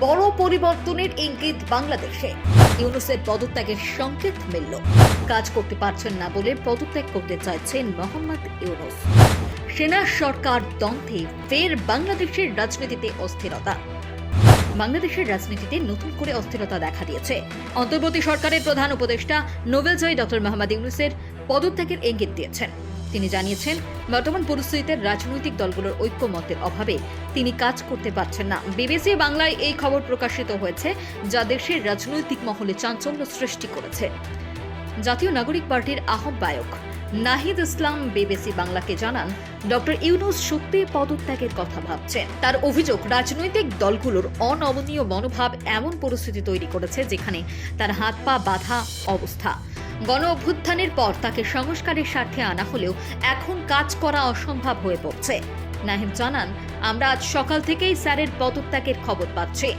বড় পরিবর্তনের ইঙ্গিত বাংলাদেশে। ইউনূসের পদত্যাগের সংকেত মিলল। কাজ করতে পারছেন না বলে পদত্যাগ করতে চাইছেন মোহাম্মদ ইউনূস। সেনা সরকার দ্বন্দ্বে ফের বাংলাদেশের রাজনীতিতে অস্থিরতা। বাংলাদেশের রাজনীতিতে নতুন করে অস্থিরতা দেখা দিয়েছে। অন্তর্বর্তী সরকারের প্রধান উপদেষ্টা নোবেলজয়ী ডক্টর মোহাম্মদ ইউনূসের পদত্যাগের ইঙ্গিত দিয়েছেন। তিনি জানিয়েছেন, বর্তমান পরিস্থিতিতে রাজনৈতিক দলগুলোর ঐক্যমত্যের অভাবে তিনি কাজ করতে পারছেন না। বিবিসি বাংলায় এই খবর প্রকাশিত হয়েছে, যা দেশের রাজনৈতিক মহলে চাঞ্চল্য সৃষ্টি করেছে। জাতীয় নাগরিক পার্টির আহ্বায়ক নাহিদ ইসলাম বিবিসি বাংলাকে জানান, ডক্টর ইউনূস সত্যি পদত্যাগের কথা ভাবছেন। তার অভিযোগ, রাজনৈতিক দলগুলোর অনমনীয় মনোভাব এমন পরিস্থিতি তৈরি করেছে যেখানে তার হাত পা বাঁধা অবস্থা। গণ অভ্যুত্থানের পর তাকে সংস্কারের স্বার্থে আনা হলেও এখন কাজ করা অসম্ভব হয়ে পড়ছে। নাহিদ জানান, আমরা আজ সকাল থেকেই স্যারের পদত্যাগের খবর পাচ্ছি,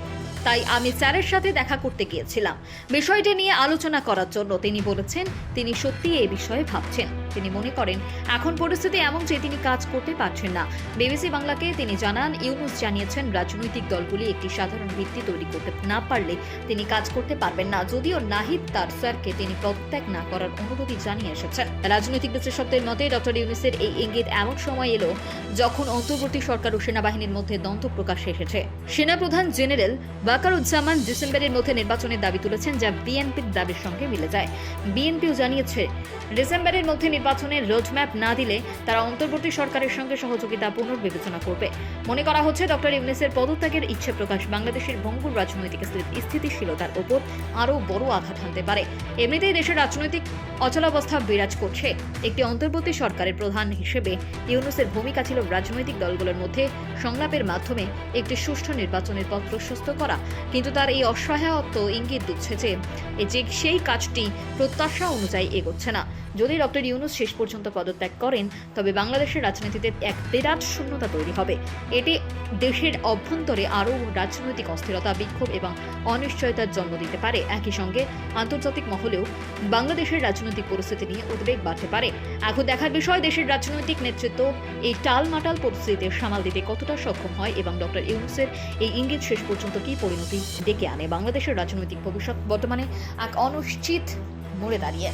তাই আমি স্যারের সাথে দেখা করতে গিয়েছিলাম বিষয়টি নিয়ে আলোচনা করার জন্য। তিনি বলেছেন, তিনি সত্যি এই বিষয়ে ভাবছেন। তিনি মনে করেন এখন পরিস্থিতি এমন যে তিনি কাজ করতে পারছেন না। বিবিসি বাংলাকে তিনি জানান, ইউনূস জানিয়েছেন রাজনৈতিক দলগুলি একটি সাধারণ ভিত্তি তৈরি করতে না পারলে তিনি কাজ করতে পারবেন না। যদিও নাহিদ তার স্যারকে তিনি পদত্যাগ না করার অনুরোধই জানিয়ে এসেছেন। রাজনৈতিক বিশ্লেষকদের মতে ডক্টর ইউনূসের এই ইঙ্গিত এমন সময় এলো যখন অন্তর্বর্তী সরকার ও সেনাবাহিনীর মধ্যে দ্বন্দ্ব প্রকাশ্যে এসেছে। সেনাপ্রধান জেনারেল ওয়াকারুজ্জামান ডিসেম্বরের মধ্যে নির্বাচনের দাবি তুলেছেন, যা বিএনপির দাবির সঙ্গে মিলে যায়। বিএনপিও জানিয়েছে, ডিসেম্বরের মধ্যে নির্বাচনের রোডম্যাপ না দিলে তারা অন্তর্বর্তী সরকারের সঙ্গে সহযোগিতা পুনর্বিবেচনা করবে। মনে করা হচ্ছে, ডক্টর ইউনূসের পদত্যাগের ইচ্ছে প্রকাশ বাংলাদেশের ভঙ্গুর রাজনৈতিক স্থিতিশীলতার ওপর আরও বড় আঘাত হানতে পারে। এমনিতেই দেশের রাজনৈতিক অচলাবস্থা বিরাজ করছে। একটি অন্তর্বর্তী সরকারের প্রধান হিসেবে ইউনূসের ভূমিকা ছিল রাজনৈতিক দলগুলোর মধ্যে সংলাপের মাধ্যমে একটি সুষ্ঠু নির্বাচনের পথ প্রশস্ত করা। কিন্তু তার এই অসহায়ত্ব ইঙ্গিত দিচ্ছে যে সেই কাজটি প্রত্যাশা অনুযায়ী এগোচ্ছে না। যদি ডক্টর ইউনূস শেষ পর্যন্ত পদত্যাগ করেন, তবে বাংলাদেশের রাজনীতিতে এক বিরাট শূন্যতা তৈরি হবে। এটি দেশের অভ্যন্তরে আরও রাজনৈতিক অস্থিরতা, বিক্ষোভ এবং অনিশ্চয়তার জন্ম দিতে পারে। একই সঙ্গে আন্তর্জাতিক মহলেও বাংলাদেশের রাজনৈতিক পরিস্থিতি নিয়ে উদ্বেগ বাড়তে পারে। এখন দেখার বিষয়, দেশের রাজনৈতিক নেতৃত্ব এই টালমাটাল পরিস্থিতিতে সামাল দিতে কতটা সক্ষম হয় এবং ডক্টর ইউনূসের এই ইঙ্গিত শেষ পর্যন্ত কী পরিণতি ডেকে আনে। বাংলাদেশের রাজনৈতিক ভবিষ্যৎ বর্তমানে এক অনিশ্চিত মোড়ে দাঁড়িয়ে।